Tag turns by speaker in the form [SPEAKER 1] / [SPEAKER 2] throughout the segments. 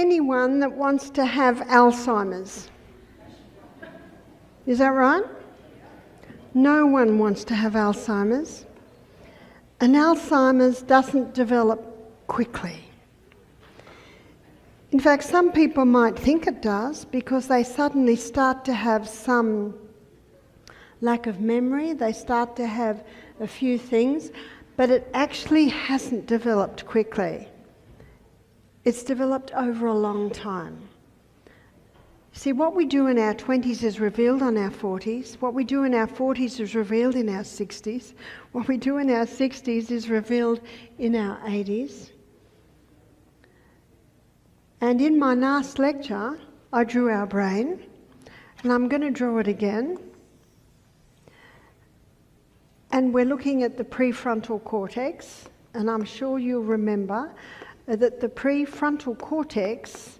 [SPEAKER 1] anyone that wants to have Alzheimer's? Is that right? No one wants to have Alzheimer's. And Alzheimer's doesn't develop quickly. In fact, some people might think it does because they suddenly start to have some lack of memory, they start to have a few things, but it actually hasn't developed quickly. It's developed over a long time. See, what we do in our 20s is revealed on our 40s. What we do in our 40s is revealed in our 60s. What we do in our 60s is revealed in our 80s. And in my last lecture, I drew our brain, and I'm going to draw it again. And we're looking at the prefrontal cortex, and I'm sure you'll remember that the prefrontal cortex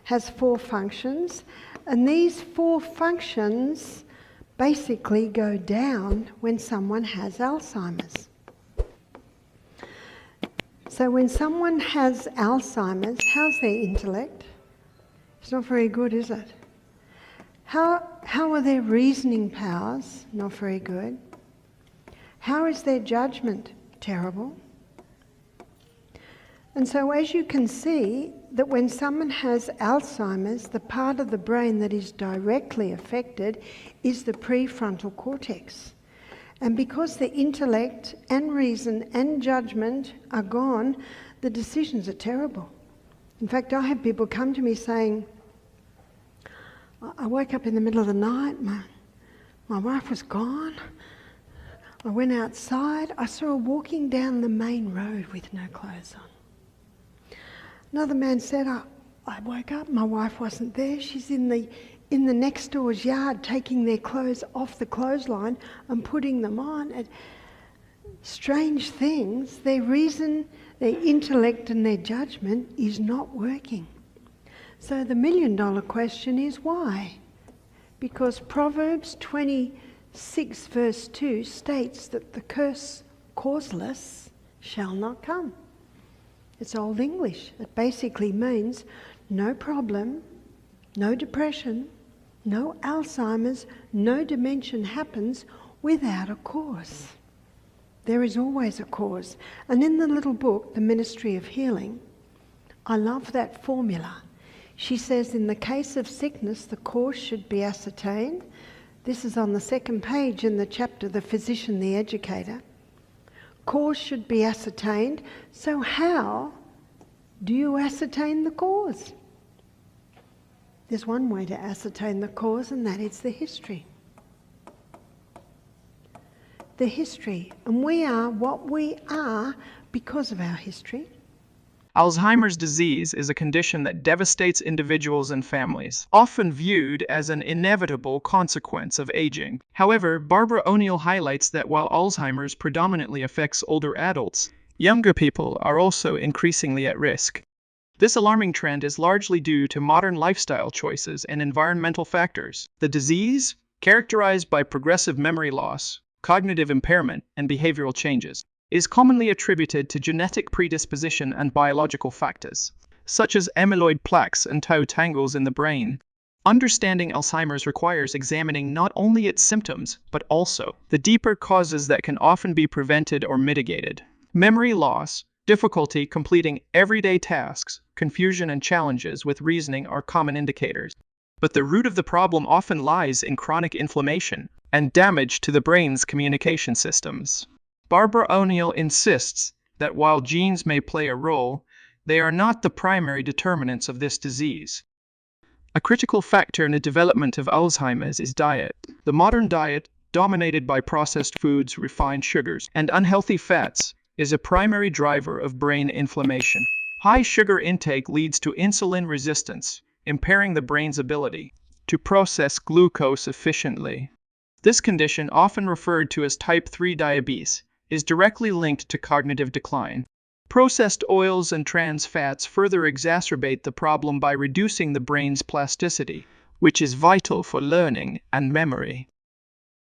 [SPEAKER 1] has 4 functions, and these 4 functions basically go down when someone has Alzheimer's. So when someone has Alzheimer's, how's their intellect? It's not very good, is it? How are their reasoning powers? Not very good. How is their judgment? Terrible. And so as you can see, that when someone has Alzheimer's, the part of the brain that is directly affected is the prefrontal cortex. And because the intellect and reason and judgment are gone, the decisions are terrible. In fact, I have people come to me saying, I woke up in the middle of the night, my wife was gone, I went outside, I saw her walking down the main road with no clothes on. Another man said, I woke up, my wife wasn't there, she's in the next door's yard taking their clothes off the clothesline and putting them on. And strange things, their reason, their intellect and their judgment is not working. So the $1 million question is why? Because Proverbs 26 verse 2 states that the curse causeless shall not come. It's Old English. It basically means no problem, no depression, no Alzheimer's, no dementia happens without a cause. There is always a cause. And in the little book, The Ministry of Healing, I love that formula. She says in the case of sickness, the cause should be ascertained. This is on the 2nd page in the chapter, The Physician, the Educator. Cause should be ascertained. So how do you ascertain the cause? There's one way to ascertain the cause, and that is the history. The history. And we are what we are because of our history.
[SPEAKER 2] Alzheimer's disease is a condition that devastates individuals and families, often viewed as an inevitable consequence of aging. However, Barbara O'Neill highlights that while Alzheimer's predominantly affects older adults, younger people are also increasingly at risk. This alarming trend is largely due to modern lifestyle choices and environmental factors. The disease, characterized by progressive memory loss, cognitive impairment, and behavioral changes, is commonly attributed to genetic predisposition and biological factors, such as amyloid plaques and tau tangles in the brain. Understanding Alzheimer's requires examining not only its symptoms, but also the deeper causes that can often be prevented or mitigated. Memory loss, difficulty completing everyday tasks, confusion and challenges with reasoning are common indicators. But the root of the problem often lies in chronic inflammation and damage to the brain's communication systems. Barbara O'Neill insists that while genes may play a role, they are not the primary determinants of this disease. A critical factor in the development of Alzheimer's is diet. The modern diet, dominated by processed foods, refined sugars, and unhealthy fats, is a primary driver of brain inflammation. High sugar intake leads to insulin resistance, impairing the brain's ability to process glucose efficiently. This condition, often referred to as type 3 diabetes, is directly linked to cognitive decline. Processed oils and trans fats further exacerbate the problem by reducing the brain's plasticity, which is vital for learning and memory.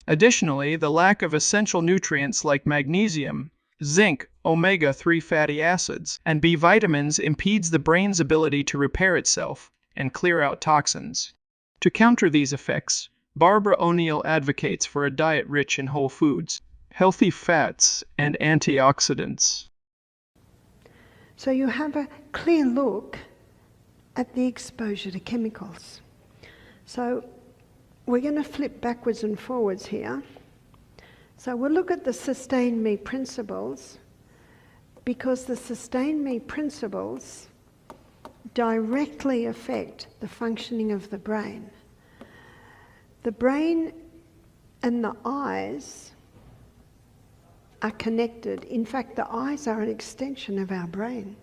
[SPEAKER 2] Additionally, the lack of essential nutrients like magnesium, zinc, omega-3 fatty acids, and B vitamins impedes the brain's ability to repair itself and clear out toxins. To counter these effects, Barbara O'Neill advocates for a diet rich in whole foods, healthy fats, and antioxidants.
[SPEAKER 1] So you have a clear look at the exposure to chemicals. So we're going to flip backwards and forwards here. So we'll look at the sustain me principles, because the sustain me principles directly affect the functioning of the brain. The brain and the eyes are connected. In fact, the eyes are an extension of our brain.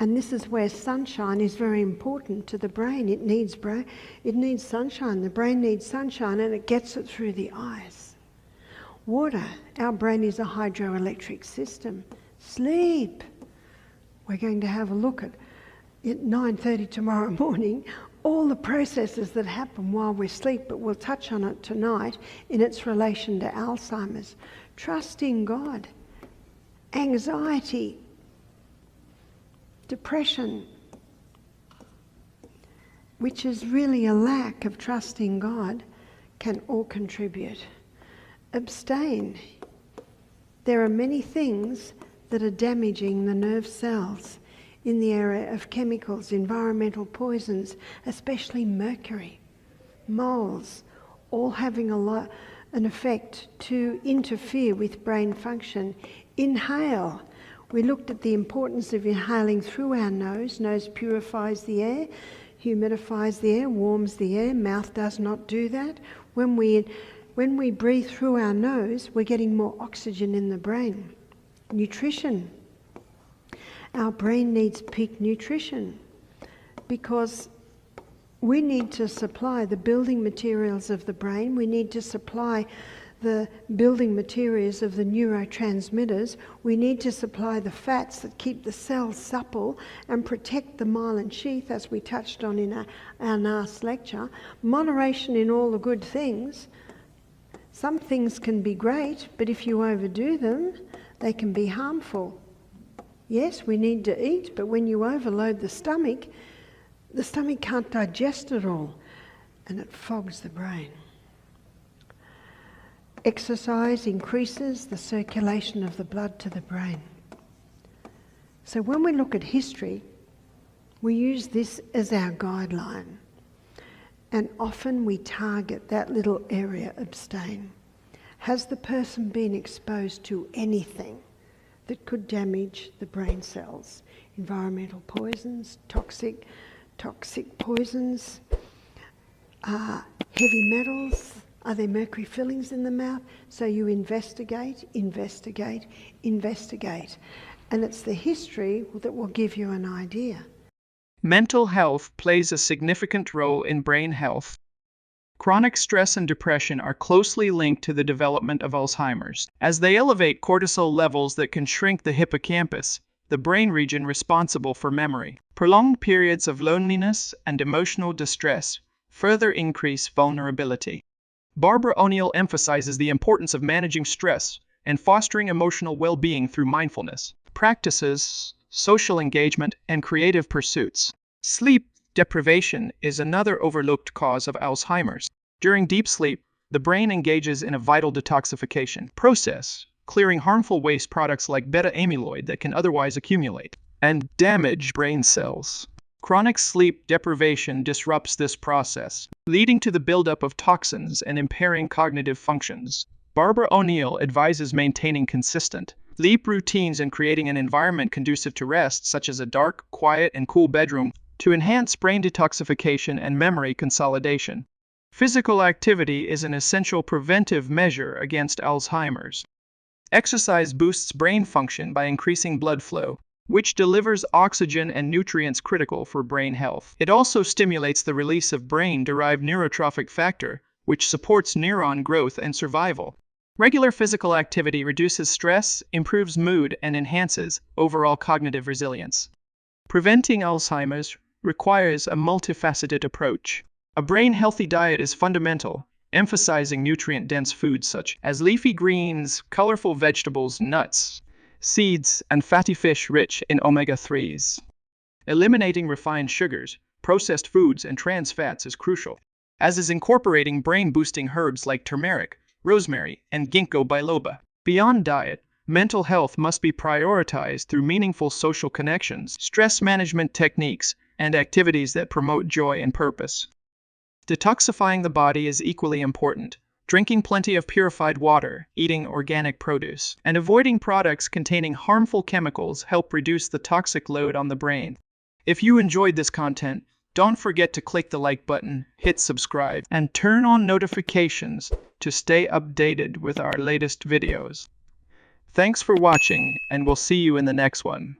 [SPEAKER 1] And this is where sunshine is very important to the brain. It needs sunshine. The brain needs sunshine, and it gets it through the eyes. Water. Our brain is a hydroelectric system. Sleep. We're going to have a look at 9:30 tomorrow morning, all the processes that happen while we sleep, but we'll touch on it tonight in its relation to Alzheimer's. Trust in God. Anxiety. Depression, which is really a lack of trust in God, can all contribute. Abstain. There are many things that are damaging the nerve cells in the area of chemicals, environmental poisons, especially mercury, moles, all having an effect to interfere with brain function. Inhale. We looked at the importance of inhaling through our nose. Nose purifies the air, humidifies the air, warms the air. Mouth does not do that. When we breathe through our nose, we're getting more oxygen in the brain. Nutrition. Our brain needs peak nutrition because we need to supply the building materials of the brain. We need to supply the building materials of the neurotransmitters. We need to supply the fats that keep the cells supple and protect the myelin sheath, as we touched on in our last lecture. Moderation in all the good things. Some things can be great, but if you overdo them, they can be harmful. Yes, we need to eat, but when you overload the stomach can't digest it all, and it fogs the brain. Exercise increases the circulation of the blood to the brain. So when we look at history, we use this as our guideline. And often we target that little area, abstain. Has the person been exposed to anything that could damage the brain cells? Environmental poisons, toxic poisons, heavy metals. Are there mercury fillings in the mouth? So you investigate. And it's the history that will give you an idea.
[SPEAKER 2] Mental health plays a significant role in brain health. Chronic stress and depression are closely linked to the development of Alzheimer's, as they elevate cortisol levels that can shrink the hippocampus, the brain region responsible for memory. Prolonged periods of loneliness and emotional distress further increase vulnerability. Barbara O'Neill emphasizes the importance of managing stress and fostering emotional well-being through mindfulness practices, social engagement, and creative pursuits. Sleep deprivation is another overlooked cause of Alzheimer's. During deep sleep, the brain engages in a vital detoxification process, clearing harmful waste products like beta-amyloid that can otherwise accumulate and damage brain cells. Chronic sleep deprivation disrupts this process, leading to the buildup of toxins and impairing cognitive functions. Barbara O'Neill advises maintaining consistent sleep routines and creating an environment conducive to rest, such as a dark, quiet, and cool bedroom, to enhance brain detoxification and memory consolidation. Physical activity is an essential preventive measure against Alzheimer's. Exercise boosts brain function by increasing blood flow, which delivers oxygen and nutrients critical for brain health. It also stimulates the release of brain-derived neurotrophic factor, which supports neuron growth and survival. Regular physical activity reduces stress, improves mood, and enhances overall cognitive resilience. Preventing Alzheimer's requires a multifaceted approach. A brain-healthy diet is fundamental, emphasizing nutrient-dense foods such as leafy greens, colorful vegetables, nuts, seeds, and fatty fish rich in omega-3s. Eliminating refined sugars, processed foods, and trans fats is crucial, as is incorporating brain-boosting herbs like turmeric, rosemary, and ginkgo biloba. Beyond diet, mental health must be prioritized through meaningful social connections, stress management techniques, and activities that promote joy and purpose. Detoxifying the body is equally important. Drinking plenty of purified water, eating organic produce, and avoiding products containing harmful chemicals help reduce the toxic load on the brain. If you enjoyed this content, don't forget to click the like button, hit subscribe, and turn on notifications to stay updated with our latest videos. Thanks for watching, and we'll see you in the next one.